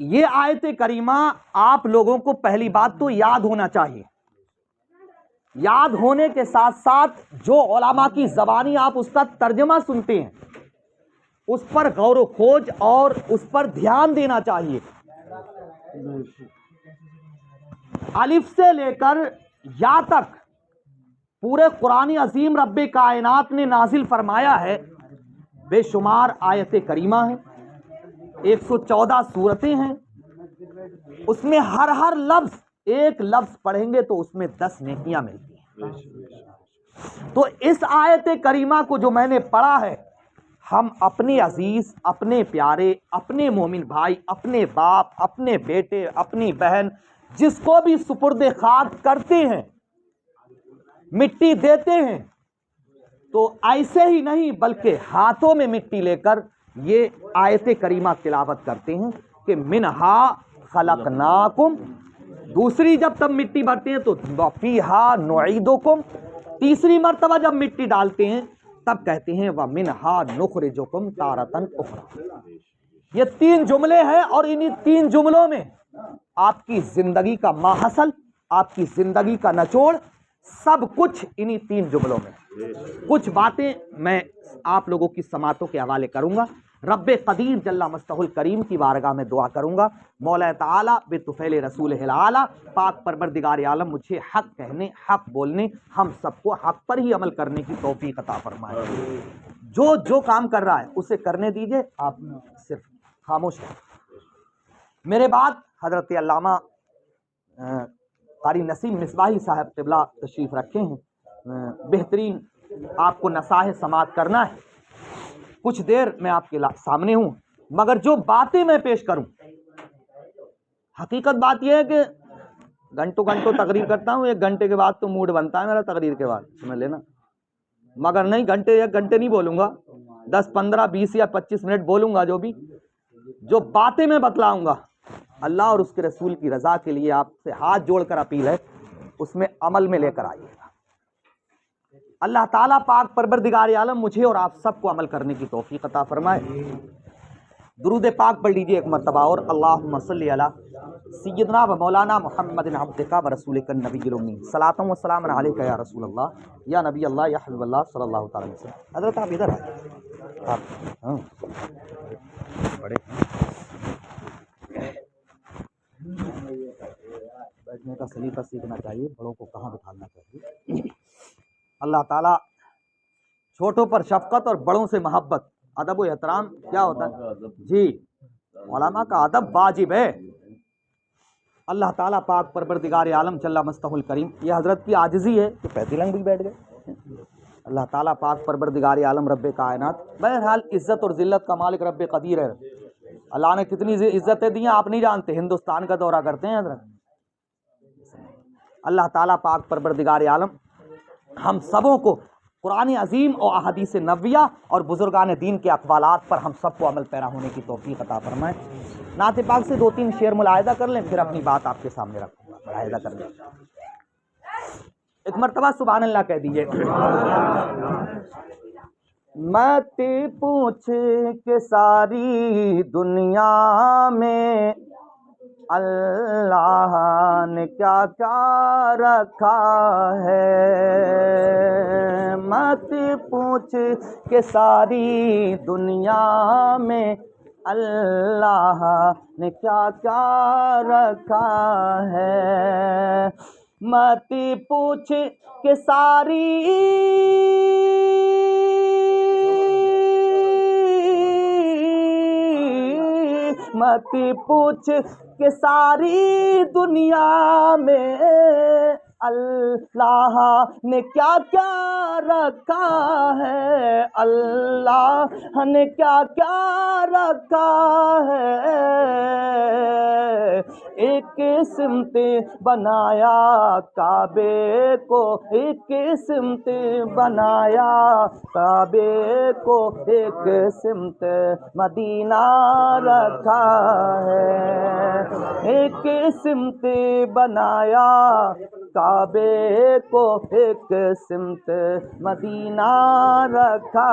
یہ آیت کریمہ آپ لوگوں کو پہلی بات تو یاد ہونا چاہیے. یاد ہونے کے ساتھ ساتھ جو علماء کی زبانی آپ اس کا ترجمہ سنتے ہیں اس پر غور و خوض اور اس پر دھیان دینا چاہیے. الف سے لے کر یا تک پورے قرآن عظیم رب کائنات نے نازل فرمایا ہے. بے شمار آیت کریمہ ہیں, 114 سورتیں ہیں. اس میں ہر لفظ, ایک لفظ پڑھیں گے تو اس میں 10 نیکیاں ملتی ہیں. تو اس آیت کریمہ کو جو میں نے پڑھا ہے, ہم اپنے عزیز, اپنے پیارے, اپنے مومن بھائی, اپنے باپ, اپنے بیٹے, اپنی بہن, جس کو بھی سپرد خاک کرتے ہیں, مٹی دیتے ہیں, تو ایسے ہی نہیں بلکہ ہاتھوں میں مٹی لے کر یہ آیت کریمہ تلاوت کرتے ہیں کہ منہا خلقناکم. دوسری جب تب مٹی بھرتے ہیں تو فیہا نعیدکم. تیسری مرتبہ جب مٹی ڈالتے ہیں تب کہتے ہیں ومنہا نخرجکم تارۃ اخری. یہ 3 جملے ہیں اور انہی 3 جملوں میں آپ کی زندگی کا ماحصل, آپ کی زندگی کا نچوڑ, سب کچھ انہی 3 جملوں میں. کچھ باتیں میں آپ لوگوں کی سماعتوں کے حوالے کروں گا. رب قدیر جل مستہ الکریم کی بارگاہ میں دعا کروں گا, مولا تعالی بطفیل رسول العالی, پاک پروردگار عالم مجھے حق کہنے, حق بولنے, ہم سب کو حق پر ہی عمل کرنے کی توفیق عطا فرمائے. جو کام کر رہا ہے اسے کرنے دیجئے, آپ صرف خاموش ہیں. میرے بعد حضرت علامہ قاری نسیم مصباحی صاحب قبلہ تشریف رکھے ہیں. بہترین آپ کو نصائح سماعت کرنا ہے. کچھ دیر میں آپ کے سامنے ہوں, مگر جو باتیں میں پیش کروں, حقیقت بات یہ ہے کہ گھنٹوں تقریر کرتا ہوں, 1 گھنٹے کے بعد تو موڈ بنتا ہے میرا تقریر کے بعد, سمجھ لینا. مگر نہیں, 1 گھنٹے نہیں بولوں گا, 10, 15, 20 یا 25 منٹ بولوں گا. جو باتیں میں بتلاؤں گا, اللہ اور اس کے رسول کی رضا کے لیے آپ سے ہاتھ جوڑ کر اپیل ہے, اس میں عمل میں لے کر آئیے گا. اللہ تعالیٰ پاک پروردگار عالم مجھے اور آپ سب کو عمل کرنے کی توفیق عطا فرمائے. درود پاک پڑھ لیجیے ایک مرتبہ اور, اللہم صلی علی سیدنا و مولانا محمد عبدک و رسولک النبی الامی, صلاۃ و سلام علیک یا رسول اللہ, یا نبی اللہ, یا حبیب اللہ صلی اللہ تعالی وسلم. حضرت آپ ادھر آئے, آپ بڑے بیٹھنے کا سلیقہ سیکھنا چاہیے, بڑوں کو کہاں بٹھانا چاہیے. اللہ تعالیٰ چھوٹوں پر شفقت اور بڑوں سے محبت, ادب و احترام کیا ہوتا ہے جی, علماء کا ادب واجب ہے. اللہ تعالیٰ پاک پروردگار عالم جل مستہ الکریم, یہ حضرت کی عاجزی ہے کہ پیتی لنگ بھی بیٹھ گئے. اللہ تعالیٰ پاک پروردگار عالم رب کائنات, بہرحال عزت اور ذلت کا مالک رب قدیر ہے. اللہ نے کتنی عزتیں دی ہیں آپ نہیں جانتے, ہندوستان کا دورہ کرتے ہیں حضرت. اللہ تعالیٰ پاک پروردگار عالم ہم سبوں کو قرآن عظیم اور احادیث نبویہ اور بزرگان دین کے اقوالات پر ہم سب کو عمل پیرا ہونے کی توفیق عطا فرمائے. نعت پاک سے 2-3 شعر ملاحظہ کر لیں, پھر اپنی بات آپ کے سامنے رکھوں گا. ملاحظہ کر لیں, ایک مرتبہ سبحان اللہ کہہ دیجئے. مت پوچھ کہ ساری دنیا میں اللہ نے کیا کیا رکھا ہے. مت پوچھ کہ ساری دنیا میں اللہ نے کیا کیا رکھا ہے. مت پوچھ کہ ساری مت پوچھ کہ ساری دنیا میں اللہ نے کیا کیا رکھا ہے. اللہ نے کیا کیا رکھا ہے. ایک سمت بنایا کعبے کو, ایک سمت بنایا کعبے کو, ایک سمت مدینہ رکھا ہے. ایک سمت بنایا کعبے کو, ایک سمت مدینہ رکھا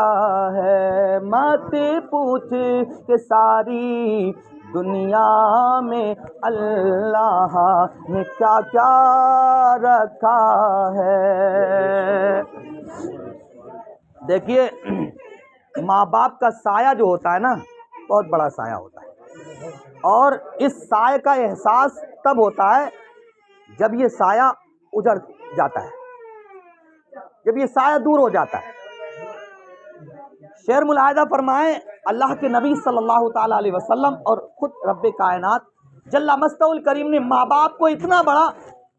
ہے. مت پوچھ کہ ساری دنیا میں اللہ نے کیا کیا رکھا ہے۔ دیکھیے ماں باپ کا سایہ جو ہوتا ہے نا بہت بڑا سایہ ہوتا ہے، اور اس سایہ کا احساس تب ہوتا ہے جب یہ سایہ اجڑ جاتا ہے، جب یہ سایہ دور ہو جاتا ہے۔ شعر ملاحظہ فرمائیں، اللہ کے نبی صلی اللہ تعالی علیہ وسلم اور خود رب کائنات جل مستوى الکریم نے ماں باپ کو اتنا بڑا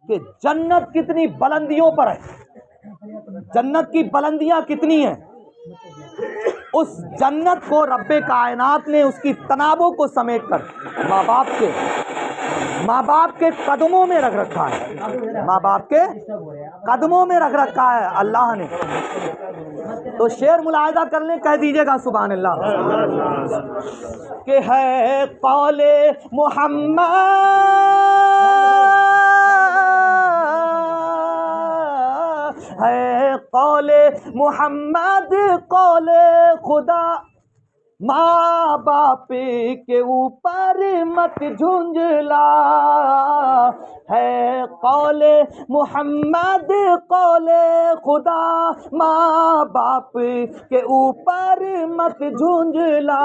کہ جنت کتنی بلندیوں پر ہے، جنت کی بلندیاں کتنی ہیں، اس جنت کو رب کائنات نے اس کی تنابوں کو سمیٹ کر ماں باپ کے قدموں میں رکھ رکھا ہے، ماں باپ کے قدموں میں رکھ رکھا ہے اللہ نے۔ تو شعر ملاحظہ کر لیں، کہہ دیجئے گا سبحان اللہ، کہ ہے قول محمد، ہے قول محمد قول خدا، ماں باپ کے اوپر مت جھنجھلا، ہے قول محمد قول خدا، ماں باپ کے اوپر مت جھنجھلا،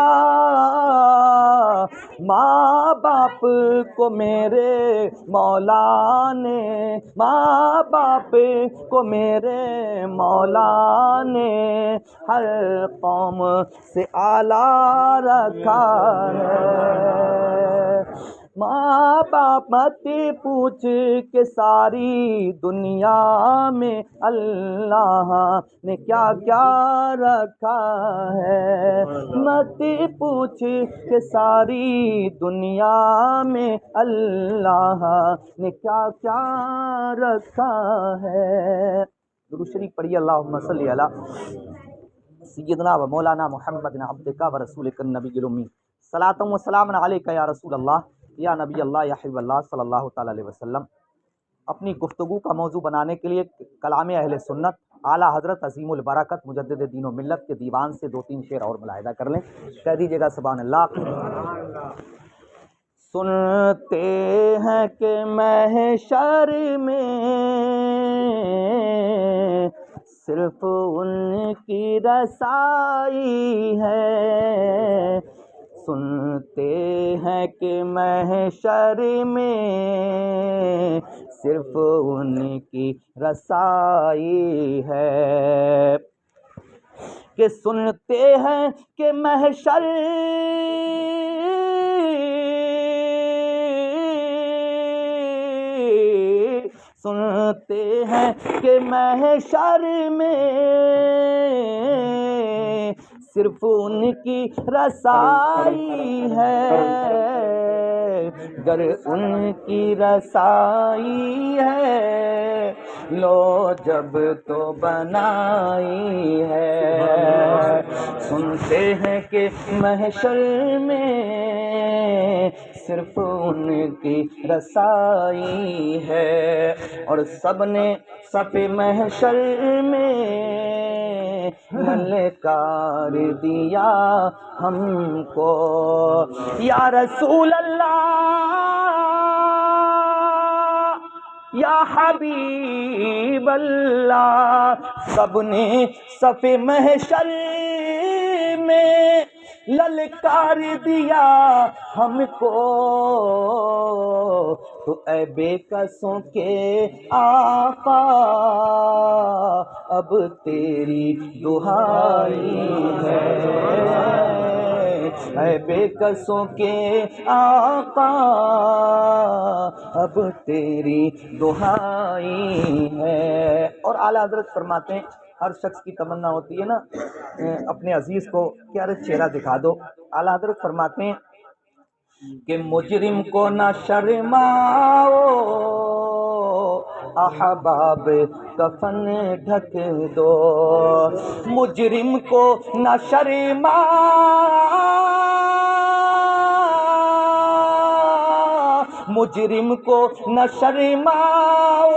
ماں باپ کو میرے مولا نے، ماں باپ کو میرے مولا نے ہر قوم سے اعلیٰ رکھا ہے۔ ماں باپ مت پوچھ کہ ساری دنیا میں اللہ نے کیا کیا رکھا ہے، مت پوچھ کہ ساری دنیا میں اللہ نے کیا کیا رکھا ہے۔ درود شریف پڑھیے، اللہم صلی علی سیدنا و مولانا محمد عبدک و رسولک النبی الامی، صلاۃ و سلام علیک یا رسول اللہ یا نبی اللہ یا حبیب اللہ صلی اللہ تعالی علیہ وسلم۔ اپنی گفتگو کا موضوع بنانے کے لیے کلام اہل سنت اعلیٰ حضرت عظیم البرکت مجدد دین و ملت کے دیوان سے 2-3 شعر اور ملاحظہ کر لیں، کہہ دیجیے گا سبحان اللہ۔ سنتے ہیں کہ محشر میں صرف ان کی رسائی ہے، سنتے ہیں کہ محشر میں صرف ان کی رسائی ہے، کہ سنتے ہیں کہ محشر سنتے ہیں کہ محشر میں صرف ان کی رسائی ہے، گر ان کی رسائی ہے لو جب تو بنائی ہے، سنتے ہیں کہ محشر میں صرف ان کی رسائی ہے، اور سب نے صف محشر میں للکار دیا ہم کو، یا رسول اللہ یا حبیب اللہ، سب نے صف محشر میں للکار دیا ہم کو، تو اے بے کسوں کے آقا اب تیری دہائی ہے، اے بے کسوں کے آقا اب تیری دہائی ہے۔ اور اعلیٰ حضرت فرماتے ہیں ہر شخص کی تمنا ہوتی ہے نا اپنے عزیز کو کہ ارے چہرہ دکھا دو، اعلیٰ حضرت فرماتے ہیں کہ مجرم کو نہ شرماؤ احباب کفن ڈھک دو، مجرم کو نہ شرماؤ، مجرم کو نہ شرماؤ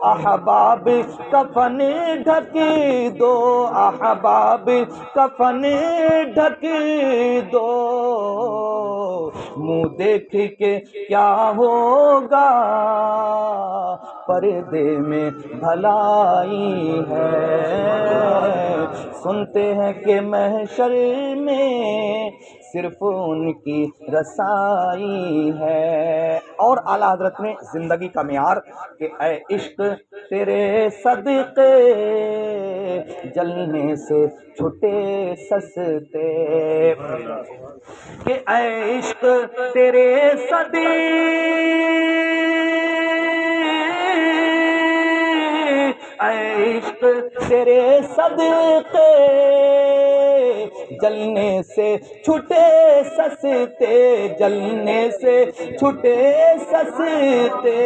احباب کفن ڈھک دو، احباب کفن ڈھک دو، منہ دیکھ کے کیا ہوگا، پردے میں بھلائی ہے، سنتے ہیں کہ محشر میں صرف ان کی رسائی ہے۔ اور اعلیٰ حضرت نے زندگی کا معیار کہ اے عشق تیرے صدقے جلنے سے چھٹے سستے، کہ اے عشق تیرے صدقے، اے عشق تیرے صدقے جلنے سے چھٹے سستے، جلنے سے چھٹے سستے،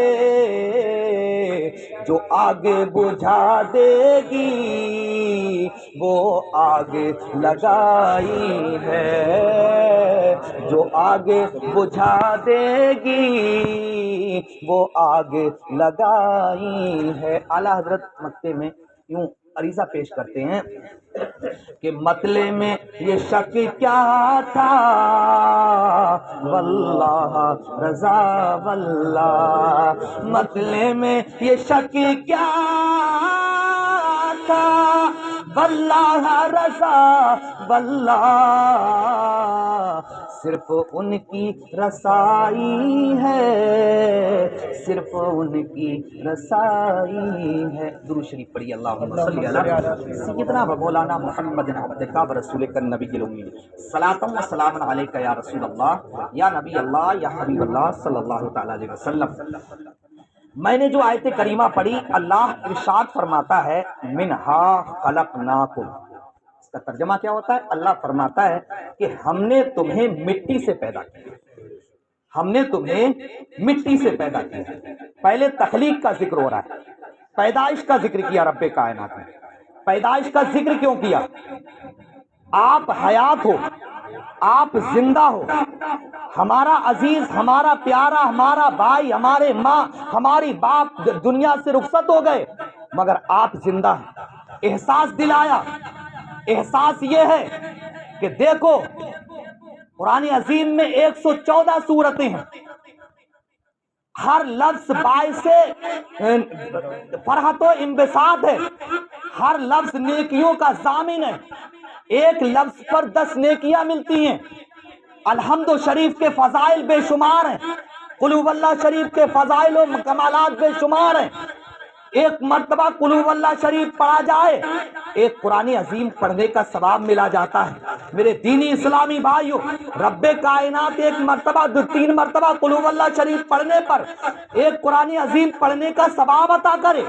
جو آگے بجھا دے گی وہ آگ لگائی ہے، جو آگے بجھا دے گی وہ آگ لگائی ہے۔ اعلیٰ حضرت مکتے میں یوں عریضہ پیش کرتے ہیں کہ مطلع میں یہ شک کیا تھا، واللہ رضا واللہ، مطلع میں یہ شک کیا تھا، واللہ رضا واللہ، صرف ان کی رسائی ہے، صرف ان کی رسائی ہے۔ درود شریف پڑھیے، اللہم صلی علی سیدنا و مولانا محمد عبدک و رسولک النبی الامی، صلاۃ و سلام علیک یا رسول اللہ یا نبی اللہ یا حبیب اللہ صلی اللہ تعالی علیہ وسلم۔ میں نے جو آیت کریمہ پڑھی، اللہ ارشاد فرماتا ہے منہا خلقناکم، اس کا ترجمہ کیا ہوتا ہے؟ اللہ فرماتا ہے کہ ہم نے تمہیں مٹی سے پیدا کیا، ہم نے تمہیں مٹی سے پیدا کیا۔ پہلے تخلیق کا ذکر ہو رہا ہے، پیدائش کا ذکر کیا رب کائنات نے۔ پیدائش کا ذکر کیوں کیا؟ آپ حیات ہو، آپ زندہ ہو، ہمارا عزیز، ہمارا پیارا، ہمارا بھائی، ہمارے ماں، ہماری باپ دنیا سے رخصت ہو گئے، مگر آپ زندہ ہیں۔ احساس دلایا، احساس یہ ہے کہ دیکھو قرآن عظیم میں 114 سورتیں ہیں، ہر لفظ باعث فرحت و انبساط ہے، ہر لفظ نیکیوں کا ضامن ہے، ایک لفظ پر 10 نیکیاں ملتی ہیں۔ الحمد شریف کے فضائل بے شمار ہیں، قل هو اللہ شریف کے فضائل و کمالات بے شمار ہیں۔ ایک مرتبہ قل هو اللہ شریف پڑھا جائے، ایک قرآن عظیم پڑھنے کا ثواب ملا جاتا ہے۔ میرے دینی اسلامی بھائیو، رب کائنات ایک مرتبہ 3 مرتبہ قل هو اللہ شریف پڑھنے پر ایک قرآن عظیم پڑھنے کا ثواب عطا کرے،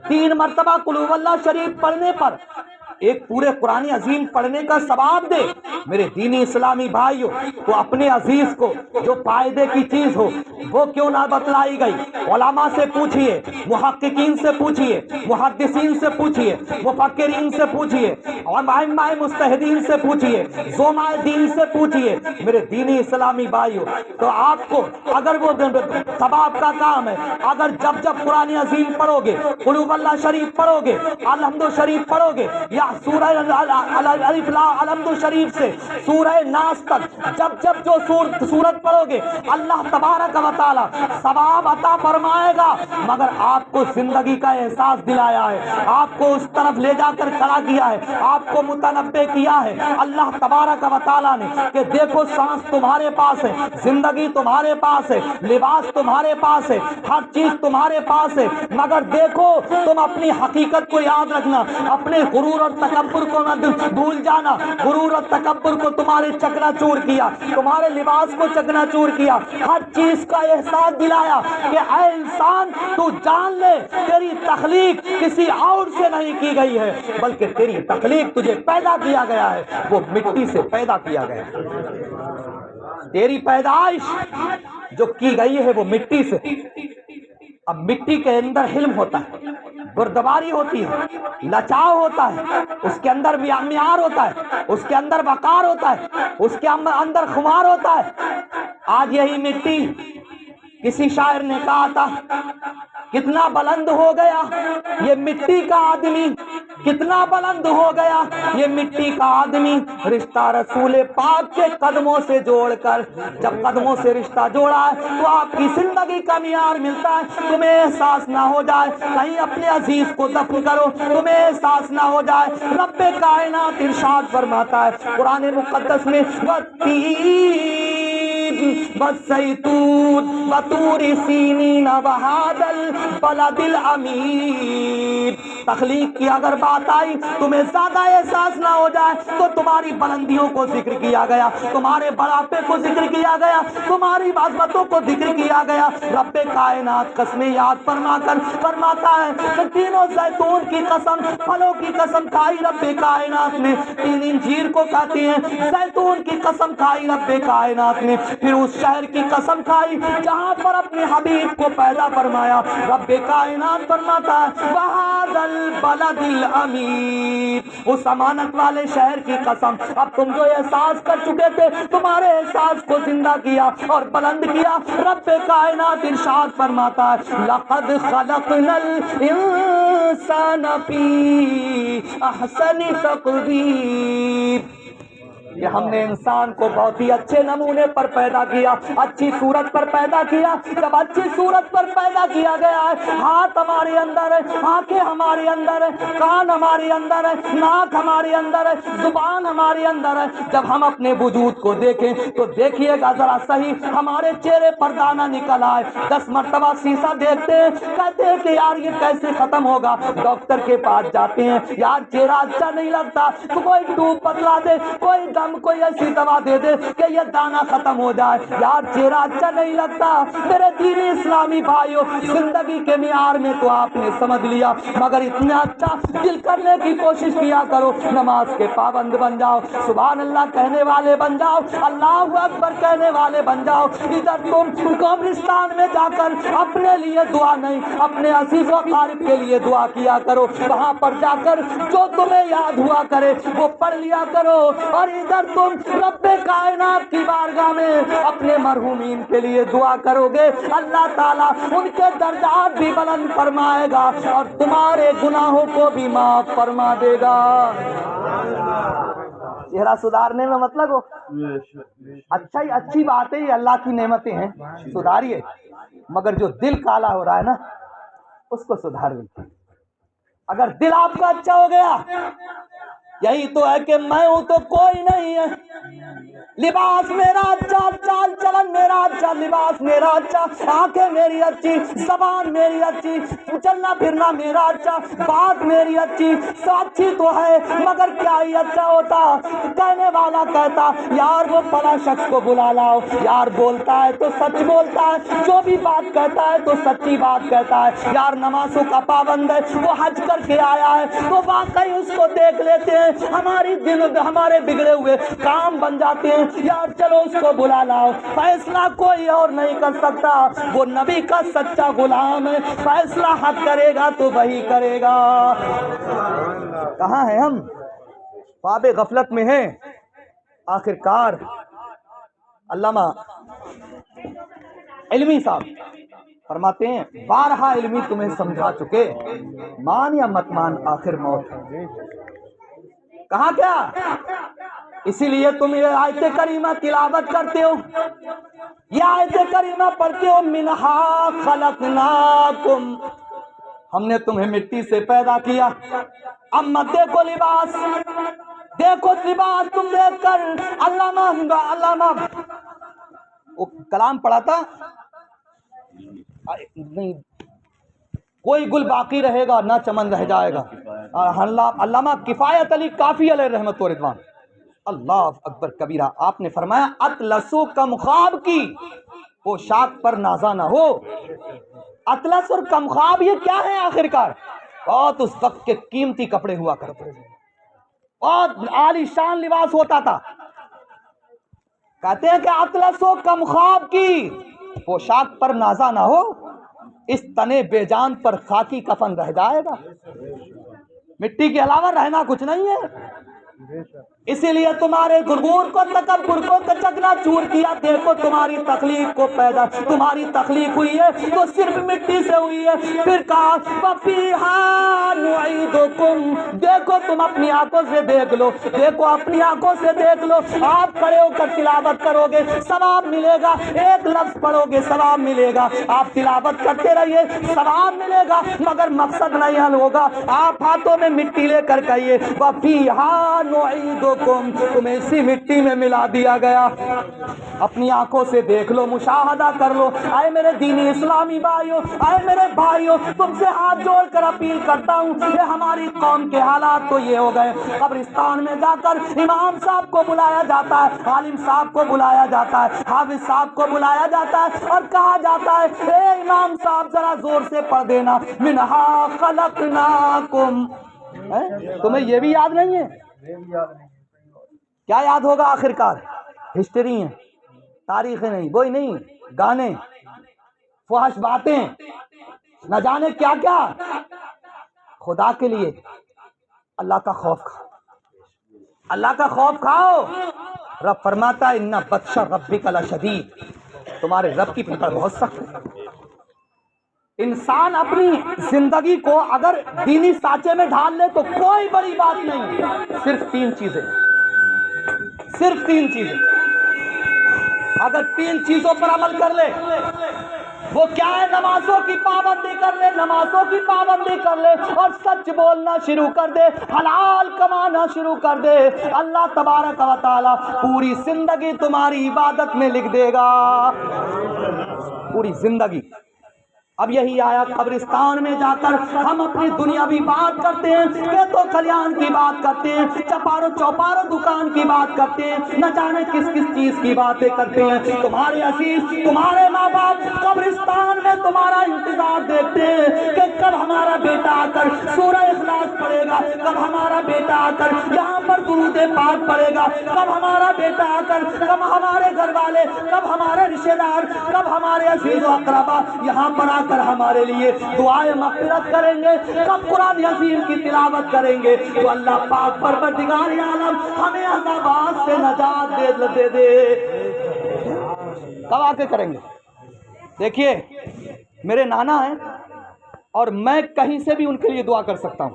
3 مرتبہ قل هو اللہ شریف پڑھنے پر ایک پورے قرآن عظیم پڑھنے کا ثواب دے۔ میرے دینی اسلامی بھائیو، تو اپنے عزیز کو جو فائدے کی چیز ہو وہ کیوں نہ بتلائی گئی؟ علماء سے پوچھئے، محققین سے پوچھئے، محدثین سے پوچھئے، مفکرین سے پوچھئے، اور ائمہ مجتہدین سے پوچھئے، زعماء دین سے پوچھئے۔ میرے دینی اسلامی بھائیو، تو آپ کو اگر وہ ثواب کا کام ہے، اگر جب قرآن عظیم پڑھو گے، قل هو اللہ شریف پڑھو گے، الحمد شریف پڑھو گے، یا سورہ الف لام الحمد شریف سے سورہ ناس تک جب جو سورت پڑھو گے، اللہ تبارک و تعالی ثواب عطا فرمائے گا۔ مگر آپ کو زندگی کا احساس دلایا ہے، آپ کو اس طرف لے جا کر کھڑا کیا ہے، آپ کو متنبہ کیا ہے اللہ تبارک و تعالی نے کہ دیکھو سانس تمہارے پاس ہے، زندگی تمہارے پاس ہے، لباس تمہارے پاس ہے، ہر چیز تمہارے پاس ہے، مگر دیکھو تم اپنی حقیقت کو یاد رکھنا، اپنے غرور اور تکبر کو نہ بھول جانا۔ غرور اور تکبر کو تمہارے چکنا چور کیا، تمہارے لباس کو چکنا چور کیا، ہر چیز کا احساس دلایا کہ اے انسان تو جان لے تیری تخلیق کسی اور سے نہیں کی گئی ہے، بلکہ تیری تخلیق تجھے پیدا کیا گیا ہے، وہ مٹی سے پیدا کیا گیا ہے۔ تیری پیدائش جو کی گئی ہے وہ مٹی سے۔ اب مٹی کے اندر حلم ہوتا ہے، بردباری ہوتی ہے، لچاؤ ہوتا ہے، اس کے اندر معیار ہوتا ہے، اس کے اندر وقار ہوتا ہے، اس کے اندر خمار ہوتا ہے۔ آج یہی مٹی، کسی شاعر نے کہا تھا کتنا بلند ہو گیا یہ مٹی کا آدمی، کتنا بلند ہو گیا یہ مٹی کا آدمی، رشتہ رسول پاک کے قدموں سے جوڑ کر، جب قدموں سے رشتہ جوڑا ہے تو آپ کی زندگی کا معیار ملتا ہے۔ تمہیں احساس نہ ہو جائے کہیں اپنے عزیز کو دفن کرو، تمہیں احساس نہ ہو جائے، رب کائنات ارشاد فرماتا ہے قرآن مقدس میں والزیتون وطور سینین وہذا البلد الامین۔ تخلیق کی اگر بات آئی تمہیں زیادہ احساس نہ ہو جائے تو تمہاری بلندیوں کو ذکر کیا گیا، تمہارے بڑھاپے کو ذکر کیا گیا، تمہاری عظمتوں کو ذکر کیا گیا۔ رب کائنات قسمیں یاد فرما کر فرماتا ہے تینوں زیتون کی قسم، پھلوں کی قسم کھائی رب کائنات نے، تین انجیر کو کہتے ہیں زیتون کی قسم کھائی رب کائنات نے، پھر اس شہر کی قسم کھائی جہاں پر اپنے حبیب کو پیدا فرمایا۔ رب کائنات فرماتا ہے وَهَذَا الْبَلَدِ الْأَمِينِ، اس امانت والے شہر کی قسم۔ اب تم جو احساس کر چکے تھے تمہارے احساس کو زندہ کیا اور بلند کیا۔ رب کائنات ارشاد فرماتا ہے لَقَدْ خَلَقْنَا الْإِنسَانَ فِي أَحْسَنِ تَقْوِيمٍ، کہ ہم نے انسان کو بہت ہی اچھے نمونے پر پیدا کیا، اچھی صورت پر پیدا کیا۔ جب اچھی صورت پر پیدا کیا گیا ہے، ہاتھ ہمارے اندر ہے، آنکھیں ہمارے اندر ہے، کان ہمارے اندر ہے، ناک ہمارے اندر ہے، زبان ہمارے اندر ہے۔ جب ہم اپنے وجود کو دیکھیں تو دیکھیے گا ذرا صحیح ہمارے چہرے پر دانہ نکل آئے، 10 مرتبہ شیشہ دیکھتے ہیں، کہتے ہیں کہ یار یہ کیسے ختم ہوگا، ڈاکٹر کے پاس جاتے ہیں، یار چہرہ اچھا نہیں لگتا تو کوئی ٹوب بتلا دے، کوئی دم کوئی ایسی دوا دے دے کہ یہ دانہ ختم ہو جائے، یار چہرہ اچھا نہیں لگتا۔ میرے دینی اسلامی بھائیوں، زندگی کے معیار میں تو آپ نے سمجھ لیا، مگر اتنا اچھا دل کرنے کی کوشش کیا کرو، نماز کے پابند بن جاؤ، سبحان اللہ کہنے والے بن جاؤ، اللہ اکبر کہنے والے بن جاؤ۔ ادھر تم قبرستان میں جا کر اپنے لیے دعا نہیں، اپنے عزیز و اقارب کے لیے دعا کیا کرو، وہاں پر جا کر جو تمہیں یاد ہوا کرے وہ پڑھ لیا کرو، اور ادھر تم رب کائنات کی بارگاہ میں اپنے مرحومین کے لیے دعا کرو گے، اللہ تعالیٰ ان کے درجات بھی بلند فرمائے گا اور تمہارے گناہوں کو بھی معاف فرما دے گا۔ چہرہ سدھارنے میں مطلب ہو اچھی بات ہے، یہ اللہ کی نعمتیں ہیں، سدھاریے، مگر جو دل کالا ہو رہا ہے نا اس کو سدھاریے۔ اگر دل آپ کا اچھا ہو گیا، یہی تو ہے کہ میں ہوں تو کوئی نہیں ہے، لباس میرا اچھا، چال چلن میرا اچھا، لباس میرا اچھا، آنکھیں میری اچھی، زبان میری اچھی، چلنا پھرنا میرا اچھا، بات میری اچھی، سب اچھی تو ہے مگر کیا ہی اچھا ہوتا۔ کہنے والا کہتا یار وہ فلاں شخص کو بلا لاؤ، یار بولتا ہے تو سچ بولتا ہے، جو بھی بات کہتا ہے تو سچی بات کہتا ہے، یار نمازوں کا پابند ہے، وہ حج کر کے آیا ہے تو واقعی اس کو دیکھ لیتے ہیں، ہمارے بگڑے ہوئے کام بن جاتے ہیں، یار چلو اس کو بلا لاؤ۔ فیصلہ کوئی اور نہیں کر سکتا، وہ نبی کا سچا غلام ہے، فیصلہ حق کرے گا تو وہی کرے گا۔ کہاں ہیں ہم؟ خواب غفلت میں ہیں۔ آخر کار علامہ علمی صاحب فرماتے ہیں بارہا علمی تمہیں سمجھا چکے، مان یا مت مان آخر موت ہے۔ کہاں کیا؟ اسی لیے تم یہ آیت کریمہ تلاوت کرتے ہو، یہ آیت کریمہ پڑھتے ہو منہا خلقناکم، ہم نے تمہیں مٹی سے پیدا کیا۔ اب مت دیکھو لباس، دیکھو لباس تم دیکھ کر علامہ وہ کلام پڑھا تھا نہیں، کوئی گل باقی رہے گا نہ چمن رہ جائے گا، علامہ کفایت علی کافی علیہ رحمت و رضوان، اللہ اکبر کبیرہ، آپ نے فرمایا اطلسو کم خواب کی پوشاک پر نازا نہ ہو۔ اطلس اور کم خواب یہ کیا ہے؟ آخر کار بہت اس وقت کے قیمتی کپڑے ہوا کرتے تھے، بہت عالی شان لباس ہوتا تھا۔ کہتے ہیں کہ اطلس و کم خواب کی پوشاک پر نازا نہ ہو، اس تنے بے جان پر خاکی کفن رہ جائے گا۔ مٹی کے علاوہ رہنا کچھ نہیں ہے۔ اسی لیے تمہارے غرور کو تکبر کو چکنا چور کیا. دیکھو تمہاری تخلیق کو پیدا, تمہاری تخلیق ہوئی ہے تو صرف مٹی سے ہوئی ہے. پھر کہا فَفِيهَا نُعِيدُكُمْ. دیکھو تم اپنی آنکھوں سے دیکھ لو, دیکھو اپنی آنکھوں سے دیکھ لو. آپ کھڑے ہو کر تلاوت کرو گے ثواب ملے گا, ایک لفظ پڑھو گے ثواب ملے گا. آپ تلاوت کرتے رہیے ثواب ملے گا, مگر مقصد نہیں حل ہوگا. آپ ہاتھوں میں مٹی لے کر کہیے وَفِيهَا نُعِيدُكُمْ, تمہیں اسی مٹی میں ملا دیا گیا. اپنی آنکھوں سے دیکھ لو, مشاہدہ کر لو. اے میرے دینی اسلامی بھائیوں, اے میرے بھائیوں, تم سے ہاتھ جوڑ کر اپیل کرتا ہوں, یہ ہماری قوم کے حالات تو یہ ہو گئے. قبرستان میں جا کر امام صاحب کو بلایا جاتا ہے, عالم صاحب کو بلایا جاتا ہے, حافظ صاحب کو بلایا جاتا ہے اور کہا جاتا ہے اے امام صاحب ذرا زور سے پڑھ دینا منہا خلقناکم. تمہیں یہ بھی یاد نہیں ہے؟ کیا یاد ہوگا آخر کار؟ ہسٹری ہیں, تاریخیں نہیں, وہی نہیں, گانے, فحش باتیں, نہ جانے کیا کیا. خدا کے لیے اللہ کا خوف کھاؤ, اللہ کا خوف کھاؤ. رب فرماتا ہے ان بطش ربک لشدید, تمہارے رب کی پکڑ بہت سخت ہے. انسان اپنی زندگی کو اگر دینی سانچے میں ڈھال لے تو کوئی بڑی بات نہیں. صرف تین چیزیں, صرف تین چیزیں. اگر تین چیزوں پر عمل کر لے, وہ کیا ہے؟ نمازوں کی پابندی کر لے, نمازوں کی پابندی کر لے اور سچ بولنا شروع کر دے, حلال کمانا شروع کر دے. اللہ تبارک و تعالی پوری زندگی تمہاری عبادت میں لکھ دے گا, پوری زندگی. اب یہی آیا قبرستان میں جا کر ہم اپنی دنیاوی بات کرتے ہیں, کھیت و کھلیان کی بات کرتے ہیں, چپارو چوپارو دکان کی بات کرتے ہیں, نہ جانے کس کس چیز کی باتیں کرتے ہیں. تمہارے عزیز, تمہارے ماں باپ قبرستان میں تمہارا انتظار دیکھتے ہیں کہ کب ہمارا بیٹا آ کر سورہ اخلاص پڑھے گا, کب ہمارا بیٹا آ کر یہاں پر درود پاک پڑھے گا, کب ہمارا بیٹا آ کر, کب ہمارے گھر والے, کب ہمارے رشتے دار, کب ہمارے عزیز و اقربا یہاں پر آ کر ہمارے لیے دعائیں مغفرت کریں گے, کب قرآن عظیم کی تلاوت کریں گے. تو اللہ پاک پروردگار عالم ہمیں عذابات سے نجات دے دے. کب آ کے کریں گے؟ دیکھیے میرے نانا ہیں اور میں کہیں سے بھی ان کے لیے دعا کر سکتا ہوں,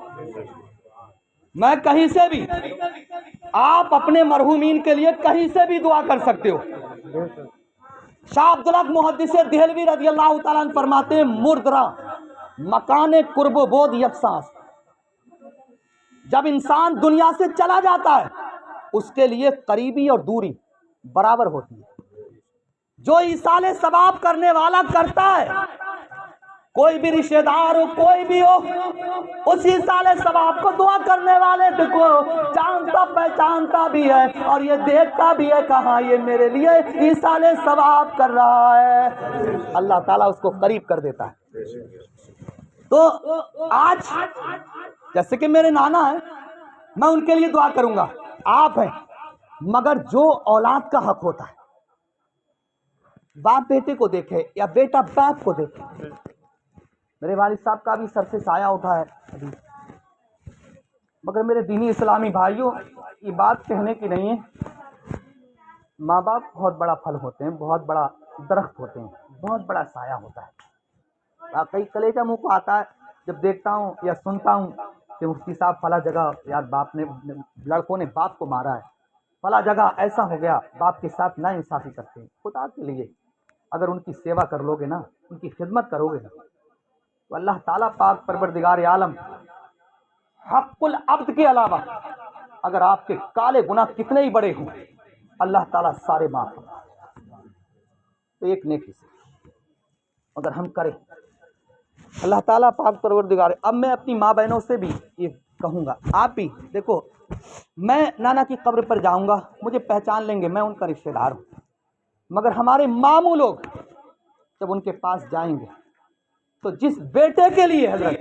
میں کہیں سے بھی. آپ اپنے مرحومین کے لیے کہیں سے بھی دعا کر سکتے ہو. شاہ عبدالحق محدث دہلوی رضی اللہ تعالیٰ عنہ فرماتے ہیں مردرا مکان قرب و بود یکساں. جب انسان دنیا سے چلا جاتا ہے اس کے لیے قریبی اور دوری برابر ہوتی ہے. جو ایصال ثواب کرنے والا کرتا ہے, کوئی بھی رشتہ دار ہو, کوئی بھی ہو, اس ایصال ثواب کو دعا کرنے والے کو جانتا پہچانتا بھی ہے اور یہ دیکھتا بھی ہے کہ ہاں یہ میرے لیے ایصال ثواب کر رہا ہے. اللہ تعالیٰ اس کو قریب کر دیتا ہے. تو آج جیسے کہ میرے نانا ہیں, میں ان کے لیے دعا کروں گا, آپ ہیں, مگر جو اولاد کا حق ہوتا ہے, باپ بیٹے کو دیکھے یا بیٹا باپ کو دیکھے. میرے والد صاحب کا بھی سر سے سایہ اٹھا ہے ابھی, مگر میرے دینی اسلامی بھائیوں یہ بات کہنے کی نہیں ہے. ماں باپ بہت بڑا پھل ہوتے ہیں, بہت بڑا درخت ہوتے ہیں, بہت بڑا سایہ ہوتا ہے. کئی کلیجہ منہ کو آتا ہے جب دیکھتا ہوں یا سنتا ہوں کہ مفتی صاحب فلاں جگہ یار باپ نے, لڑکوں نے باپ کو مارا ہے, فلاں جگہ ایسا ہو گیا, باپ کے ساتھ نا انصافی کرتے ہیں. خدا کے لیے اگر ان کی سیوا کر لو گے نا, ان کی خدمت کرو گے نا, تو اللہ تعالیٰ پاک پروردگار عالم حق العبد کے علاوہ اگر آپ کے کالے گناہ کتنے ہی بڑے ہوں اللہ تعالیٰ سارے معاف کرتا ہے. تو ایک نیکی سے اگر ہم کریں اللہ تعالیٰ پاک پروردگار. اب میں اپنی ماں بہنوں سے بھی یہ کہوں گا, آپ بھی دیکھو, میں نانا کی قبر پر جاؤں گا, مجھے پہچان لیں گے, میں ان کا رشتہ دار ہوں, مگر ہمارے ماموں لوگ جب ان کے پاس جائیں گے تو جس بیٹے کے لیے حضرت,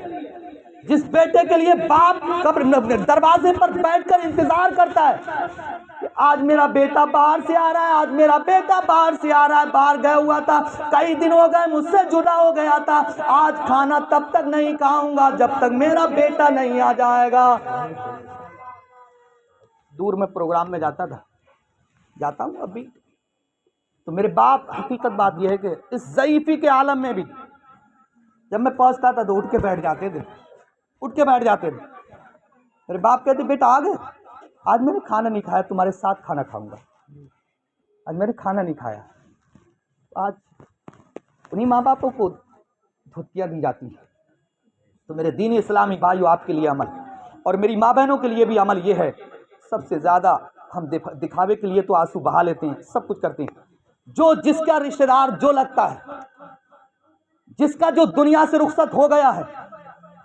جس بیٹے کے لیے باپ قبر دروازے پر بیٹھ کر انتظار کرتا ہے کہ آج میرا بیٹا باہر سے آ رہا ہے, آج میرا بیٹا باہر سے آ رہا ہے, باہر گیا ہوا تھا, کئی دن ہو گئے مجھ سے جدا ہو گیا تھا, آج کھانا تب تک نہیں کھاؤں گا جب تک میرا بیٹا نہیں آ جائے گا. دور میں پروگرام میں جاتا ہوں ابھی، تو میرے باپ، حقیقت بات یہ ہے کہ اس ضعیفی کے عالم میں بھی جب میں پہنچتا تھا تو اٹھ کے بیٹھ جاتے تھے. میرے باپ کہتے بیٹا آ گئے، آج میں نے کھانا نہیں کھایا، تمہارے ساتھ کھانا کھاؤں گا. آج میں نے کھانا نہیں کھایا. آج انہیں ماں باپوں کو دھوتیاں دی جاتی ہیں. تو میرے دینی اسلامی بھائیو، آپ کے لیے عمل اور میری ماں بہنوں کے لیے بھی عمل یہ ہے، سب سے زیادہ ہم دکھاوے کے لیے تو آنسو بہا لیتے ہیں، سب کچھ کرتے ہیں. جس کا رشتہ دار جو لگتا ہے، جس کا جو دنیا سے رخصت ہو گیا ہے،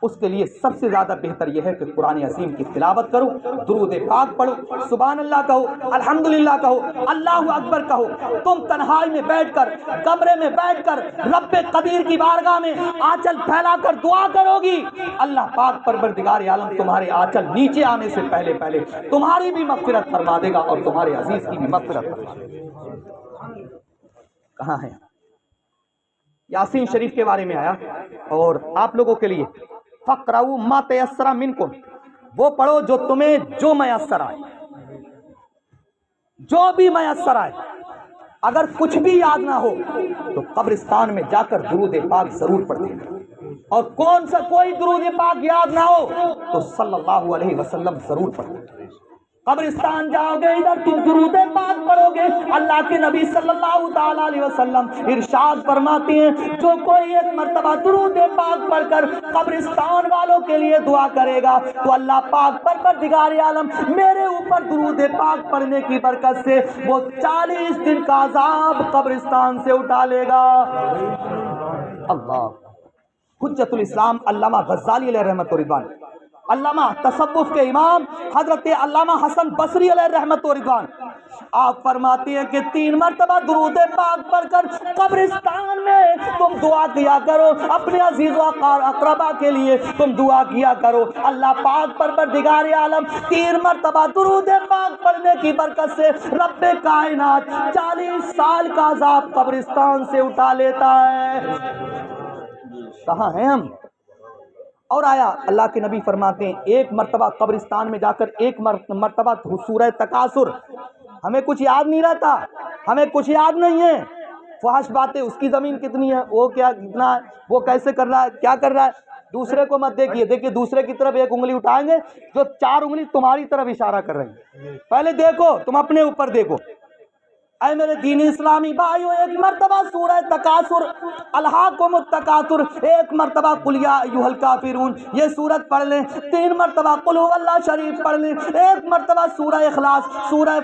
اس کے لیے سب سے زیادہ بہتر یہ ہے کہ قرآن عظیم کی تلاوت کرو، درود پاک پڑھو، سبحان اللہ کہو، الحمدللہ کہو، اللہ اکبر کہو. تم تنہائی میں بیٹھ کر، کمرے میں بیٹھ کر رب قدیر کی بارگاہ میں آنچل پھیلا کر دعا کرو گی، اللہ پاک پروردگار عالم تمہارے آنچل نیچے آنے سے پہلے تمہاری بھی مغفرت فرما دے گا اور تمہارے عزیز کی بھی مغفرت فرما دے گا. کہاں ہے؟ یاسین شریف کے بارے میں آیا، اور آپ لوگوں کے لیے فقرؤ ما تیسر منکم، وہ پڑھو جو تمہیں جو میسر آئے، جو بھی میسر آئے. اگر کچھ بھی یاد نہ ہو تو قبرستان میں جا کر درود پاک ضرور پڑھتے ہیں، اور کوئی درود پاک یاد نہ ہو تو صلی اللہ علیہ وسلم ضرور پڑھتے ہیں. قبرستان جاؤ گے، ادھر تم درود پاک پڑھو گے. اللہ کے نبی صلی اللہ تعالی علیہ وسلم ارشاد فرماتے ہیں، جو کوئی ایک مرتبہ درود پاک پڑھ کر قبرستان والوں کے لیے دعا کرے گا تو اللہ پاک پروردگار عالم میرے اوپر درود پاک پڑھنے کی برکت سے وہ 40 دن کا عذاب قبرستان سے اٹھا لے گا. اللہ. حجت الاسلام علامہ غزالی علیہ رحمت و رضوان، علامہ تصوف کے امام حضرت علامہ حسن بصری علیہ رحمت و رضوان، آپ فرماتے ہیں کہ 3 مرتبہ درود پاک پڑھ کر قبرستان میں تم دعا کیا کرو، اپنے عزیز و اقربا کے لیے تم دعا کیا کرو. اللہ پاک پروردگار عالم 3 مرتبہ درود پاک پڑھنے کی برکت سے رب کائنات 40 سال کا عذاب قبرستان سے اٹھا لیتا ہے. کہاں ہیں ہم؟ اور آیا اللہ کے نبی فرماتے ہیں، ایک مرتبہ قبرستان میں جا کر ایک مرتبہ سورہ تکاثر، ہمیں کچھ یاد نہیں رہتا، ہمیں کچھ یاد نہیں ہے، فحش باتیں، اس کی زمین کتنی ہے، وہ کیا کتنا ہے، وہ کیسے کر رہا ہے، کیا کر رہا ہے. دوسرے کو مت دیکھیے دوسرے کی طرف ایک انگلی اٹھائیں گے جو 4 انگلی تمہاری طرف اشارہ کر رہی ہیں. پہلے دیکھو، تم اپنے اوپر دیکھو. اے میرے دینی اسلامی بھائیو، ایک مرتبہ سورہ تکاثر، الہاکم التکاثر، ایک مرتبہ قل یا ایھا الکافرون یہ سورت پڑھ لیں، 3 مرتبہ قل ھو اللہ شریف پڑھ لیں، ایک مرتبہ سورہ اخلاص، سورہ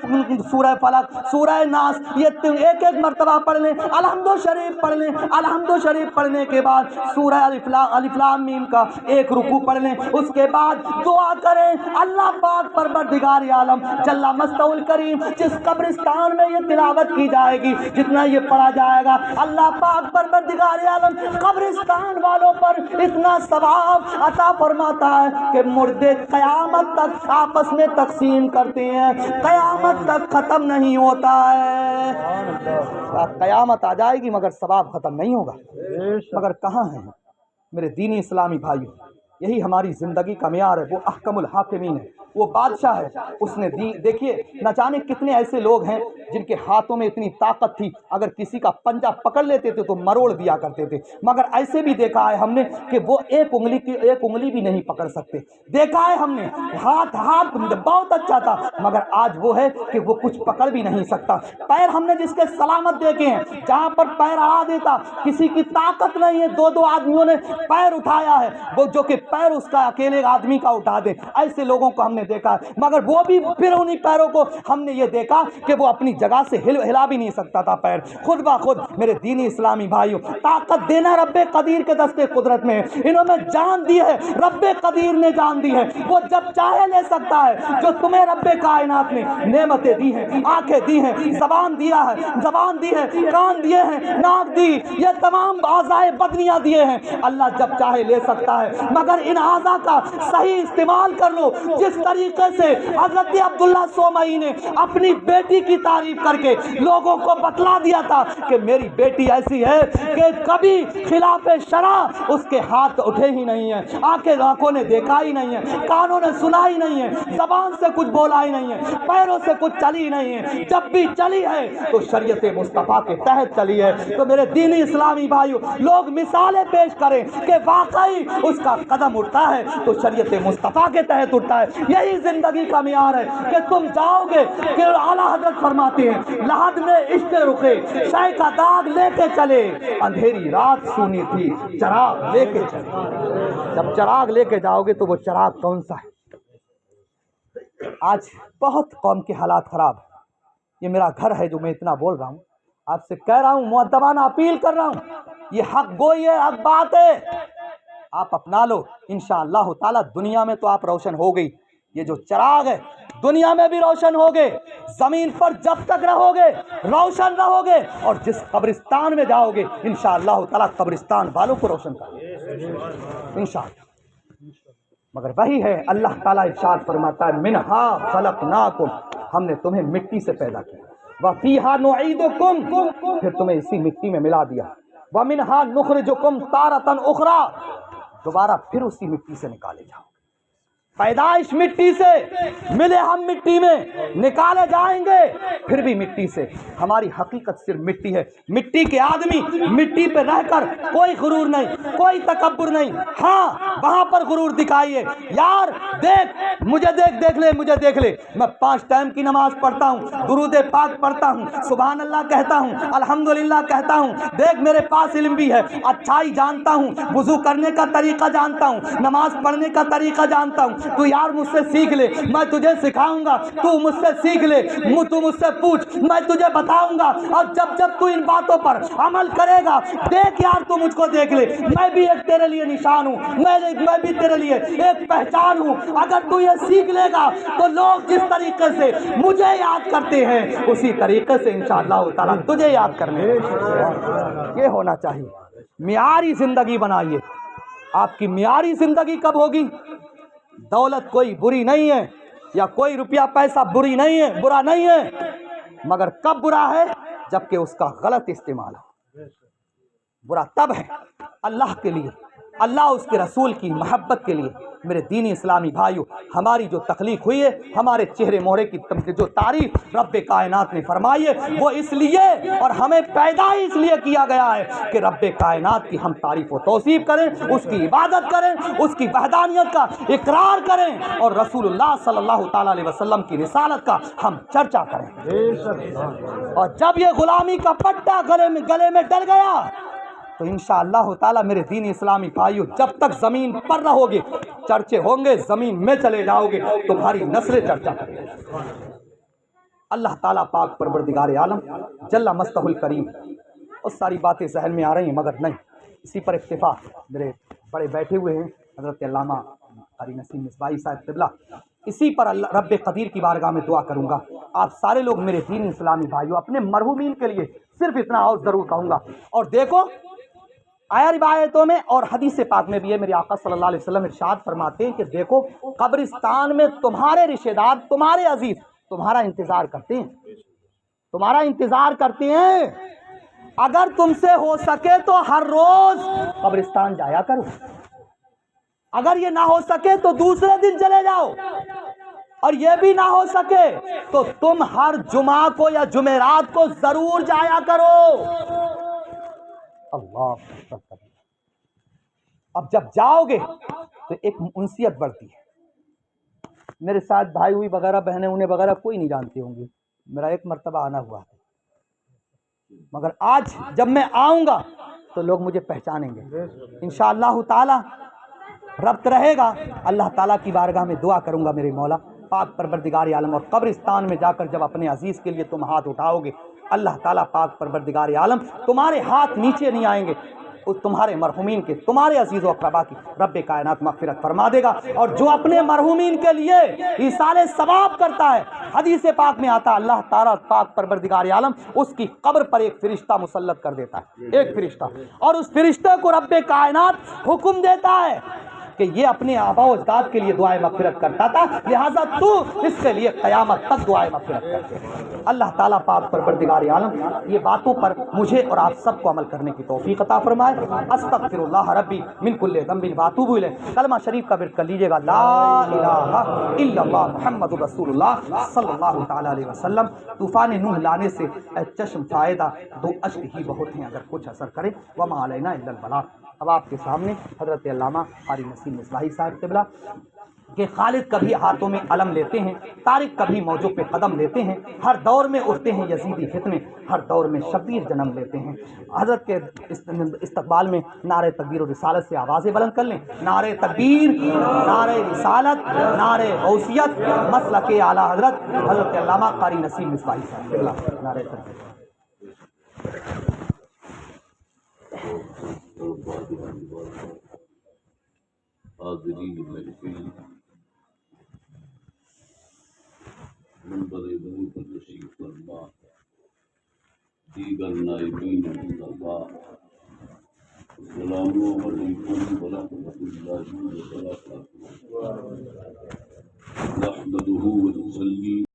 فلق، سورہ ناس، یہ ایک مرتبہ پڑھ لیں. الحمد شریف پڑھ لیں. الحمد شریف پڑھنے کے بعد سورہ الف لام میم کا ایک رکوع پڑھ لیں. اس کے بعد دعا کریں، اللہ پاک پروردگار عالم جل مستوى الکریم جس قبرستان میں یہ تلاوت کی جائے گی، جتنا یہ پڑھا جائے گا، اللہ پاک پروردگار عالم قبرستان والوں پر اتنا ثواب عطا فرماتا ہے کہ مردے قیامت تک آپس میں تقسیم کرتے ہیں، قیامت تک ختم نہیں ہوتا ہے. قیامت آ جائے گی مگر ثواب ختم نہیں ہوگا. مگر کہاں ہیں میرے دینی اسلامی بھائیو؟ یہی ہماری زندگی کا معیار ہے. وہ احکم الحاکمین ہے، وہ بادشاہ ہے. اس نے دیکھیے نہ جانے کتنے ایسے لوگ ہیں جن کے ہاتھوں میں اتنی طاقت تھی، اگر کسی کا پنجہ پکڑ لیتے تھے تو مروڑ دیا کرتے تھے. مگر ایسے بھی دیکھا ہے ہم نے کہ وہ ایک انگلی بھی نہیں پکڑ سکتے. دیکھا ہے ہم نے ہاتھ بہت اچھا تھا، مگر آج وہ ہے کہ وہ کچھ پکڑ بھی نہیں سکتا. پیر ہم نے جس کے سلامت دیکھے ہیں، جہاں پر پیر آ دیتا کسی کی طاقت نہیں ہے، 2 آدمیوں نے پیر اٹھایا ہے، وہ جو کہ پیر اس کا اکیلے آدمی کا اٹھا دے، ایسے لوگوں کو ہم نے دیکھا ہے. مگر وہ بھی پھر انہی پیروں کو ہم نے یہ دیکھا کہ وہ اپنی جگہ سے ہلا بھی نہیں سکتا تھا پیر. خود بخود میرے دینی اسلامی بھائیوں، طاقت دینا رب قدیر کے دستے قدرت میں ہے. انہوں نے جان دی ہے، رب قدیر نے جان دی ہے، وہ جب چاہے لے سکتا ہے. جو تمہیں رب کائنات نے نعمتیں دی ہیں، آنکھیں دی ہیں، زبان دی ہے، کان دیے ہیں، ناک دی، یہ تمام اعضائے بدنیاں دیے ہیں، اللہ جب چاہے لے سکتا ہے. مگر اگر ان اعضا کا صحیح استعمال کر لو، جس طریقے سے حضرت عبداللہ سومئی نے اپنی بیٹی کی تعریف کر کے لوگوں کو بتلا دیا تھا کہ میری بیٹی ایسی ہے کہ کبھی خلاف شرع اس کے ہاتھ اٹھے ہی نہیں ہیں، آنکھوں نے دیکھا ہی نہیں ہے، کانوں نے سنا ہی نہیں ہے، زبان سے کچھ بولا ہی نہیں ہے، پیروں سے کچھ چلی ہی نہیں ہے، جب بھی چلی ہے تو شریعت مصطفیٰ کے تحت چلی ہے۔ تو میرے دینی اسلامی بھائیو، لوگ مثالیں پیش کریں کہ واقعی اس کا قدم اٹھتا ہے تو شریعت مصطفیٰ کے تحت اٹھتا ہے۔ یہی زندگی کا معیار ہے کہ تم جاؤ گے کہ اعلیٰ حضرت فرماتے ہیں لحد میں عشق رخے شے کا داغ لے کے چلے، اندھیری رات سونی تھی چراغ لے کے چلے۔ جب چراغ لے کے جاؤ گے تو وہ چراغ کون سا ہے؟ آج بہت قوم کے حالات خراب ہیں۔ یہ میرا گھر ہے جو میں اتنا بول رہا ہوں، آپ سے کہہ رہا ہوں، مؤدبانہ اپیل کر رہا ہوں، یہ حق گوئی ہے، حق بات ہے، آپ اپنا لو، انشاءاللہ تعالی دنیا میں تو آپ روشن ہو گئی، یہ جو چراغ ہے دنیا میں بھی روشن ہوگے، زمین پر جب تک رہو گے روشن رہو گے، اور جس قبرستان میں جاؤ گے انشاءاللہ تعالی قبرستان والوں کو روشن کرو انشاءاللہ۔ مگر وہی ہے اللہ تعالیٰ ارشاد فرماتا ہے منہا خلقناکم، ہم نے تمہیں مٹی سے پیدا کیا، وفیہا نعیدکم، پھر تمہیں اسی مٹی میں ملا دیا، ومنہا نخرجکم تارۃ اخری، دوبارہ پھر اسی مٹی سے نکالے جاؤ۔ پیدائش مٹی سے، ملے ہم مٹی میں، نکالے جائیں گے پھر بھی مٹی سے۔ ہماری حقیقت صرف مٹی ہے، مٹی کے آدمی مٹی پہ رہ کر کوئی غرور نہیں، کوئی تکبر نہیں، ہاں وہاں پر غرور دکھائیے، یار دیکھ مجھے، دیکھ لے مجھے، دیکھ لے میں 5 ٹائم کی نماز پڑھتا ہوں، درود پاک پڑھتا ہوں، سبحان اللہ کہتا ہوں، الحمدللہ کہتا ہوں، دیکھ میرے پاس علم بھی ہے، اچھائی جانتا ہوں، وضو کرنے کا طریقہ جانتا ہوں، نماز پڑھنے کا طریقہ جانتا ہوں، تو یار مجھ سے سیکھ لے، میں تجھے سکھاؤں گا، تو مجھ سے سیکھ لے، تو مجھ سے پوچھ، میں تجھے بتاؤں گا، اور جب تو ان باتوں پر عمل کرے گا، دیکھ یار تو مجھ کو دیکھ لے، میں بھی ایک تیرے لیے نشان ہوں، میں بھی تیرے لیے ایک پہچان ہوں، اگر تو یہ سیکھ لے گا تو لوگ جس طریقے سے مجھے یاد کرتے ہیں اسی طریقے سے انشاءاللہ تعالیٰ تجھے یاد کرنے یہ ہونا چاہیے۔ معیاری زندگی بنائیے۔ آپ کی معیاری زندگی کب ہوگی؟ دولت کوئی بری نہیں ہے، یا کوئی روپیہ پیسہ برا نہیں ہے، مگر کب برا ہے؟ جبکہ اس کا غلط استعمال ہو۔ برا تب ہے اللہ کے لیے، اللہ اس کے رسول کی محبت کے لیے۔ میرے دینی اسلامی بھائیو، ہماری جو تخلیق ہوئی ہے، ہمارے چہرے مہرے کی جو تعریف رب کائنات نے فرمائی ہے، وہ اس لیے اور ہمیں پیدا اس لیے کیا گیا ہے کہ رب کائنات کی ہم تعریف و توصیف کریں، اس کی عبادت کریں، اس کی وحدانیت کا اقرار کریں، اور رسول اللہ صلی اللہ تعالی علیہ وسلم کی رسالت کا ہم چرچا کریں۔ اور جب یہ غلامی کا پٹا گلے میں ڈل گیا تو انشاءاللہ تعالی میرے دینی اسلامی بھائیو، جب تک زمین پر رہو گے چرچے ہوں گے، زمین میں چلے جاؤ گے تمہاری نسلیں چرچا کریں گے۔ اللہ تعالیٰ پاک پروردگار عالم جل مستہ الکریم، بہت ساری باتیں ذہن میں آ رہی ہیں مگر نہیں، اسی پر اکتفا۔ میرے بڑے بیٹھے ہوئے ہیں حضرت علامہ قاری نسیم مصباحی صاحب قبلہ، اسی پر اللہ رب قدیر کی بارگاہ میں دعا کروں گا۔ آپ سارے لوگ میرے دینی اسلامی بھائیو، اپنے مرحومین کے لیے صرف اتنا اور ضرور کہوں گا، اور دیکھو آیا روایتوں میں اور حدیث پاک میں بھی ہے، میرے آقا صلی اللہ علیہ وسلم ارشاد فرماتے ہیں کہ دیکھو قبرستان میں تمہارے رشتہ دار، تمہارے عزیز تمہارا انتظار کرتے ہیں، تمہارا انتظار کرتے ہیں۔ اگر تم سے ہو سکے تو ہر روز قبرستان جایا کرو، اگر یہ نہ ہو سکے تو دوسرے دن چلے جاؤ، اور یہ بھی نہ ہو سکے تو تم ہر جمعہ کو یا جمعرات کو ضرور جایا کرو۔ اللہ، اب جب جاؤ گے تو ایک انسیت بڑھتی ہے۔ میرے ساتھ بھائی ہوئی وغیرہ بہنیں انہیں وغیرہ کوئی نہیں جانتے ہوں گے، میرا ایک مرتبہ آنا ہوا ہے، مگر آج جب میں آؤں گا تو لوگ مجھے پہچانیں گے انشاءاللہ تعالی۔ ربط رہے گا، اللہ تعالیٰ کی بارگاہ میں دعا کروں گا میرے مولا پاک پروردگار عالم، اور قبرستان میں جا کر جب اپنے عزیز کے لیے تم ہاتھ اٹھاؤ گے، اللہ تعالیٰ پاک پروردگار عالم تمہارے ہاتھ نیچے نہیں آئیں گے، تمہارے مرحومین کے، تمہارے عزیز و اقربا کی رب کائنات مغفرت فرما دے گا۔ اور جو اپنے مرحومین کے لیے ایصال ثواب کرتا ہے، حدیث پاک میں آتا اللہ تعالیٰ پاک پروردگار عالم اس کی قبر پر ایک فرشتہ مسلط کر دیتا ہے، ایک فرشتہ، اور اس فرشتے کو رب کائنات حکم دیتا ہے کہ یہ اپنے آبا و اجداد کے لیے دعائیں مغفرت کرتا تھا، لہٰذا تو اس کے لیے قیامت تک دعائیں مغفرت کرتے۔ اللہ تعالیٰ پاک پروردگار عالم یہ باتوں پر مجھے اور آپ سب کو عمل کرنے کی توفیق عطا فرمائے۔ استغفر اللہ ربی من کل ذنب واتوب الیہ۔ کلمہ شریف کا ورد کر لیجیے گا، لا الہ الا اللہ محمد رسول اللہ صلی اللہ تعالیٰ علیہ وسلم۔ طوفان نوح لانے سے اے چشم فائدہ دو اشک ہی بہت ہیں اگر کچھ اثر کرے، وما علینا الا البلاغ۔ اب آپ کے سامنے حضرت علامہ قاری نسیم مصباحی صاحب قبلہ کہ خالد کبھی ہاتھوں میں علم لیتے ہیں، طارق کبھی موجوں پہ قدم لیتے ہیں، ہر دور میں اٹھتے ہیں یزیدی فتنے، ہر دور میں شبیر جنم لیتے ہیں۔ حضرت کے استقبال میں نعرہ تکبیر و رسالت سے آوازیں بلند کر لیں، نعرہ تکبیر، نعرہ رسالت، نعرہ غوثیت، مسلک اعلیٰ حضرت حضرت علامہ قاری نسیم مصباحی صاحب قبلہ، نعرہ تکبیر۔ حاضرین محفل منبر بنی پر تشریف فرما، دیگر نائبین مصطفیٰ، السلام علیکم ورحمۃ اللہ وبرکاتہ۔ نحمدہ ونصلی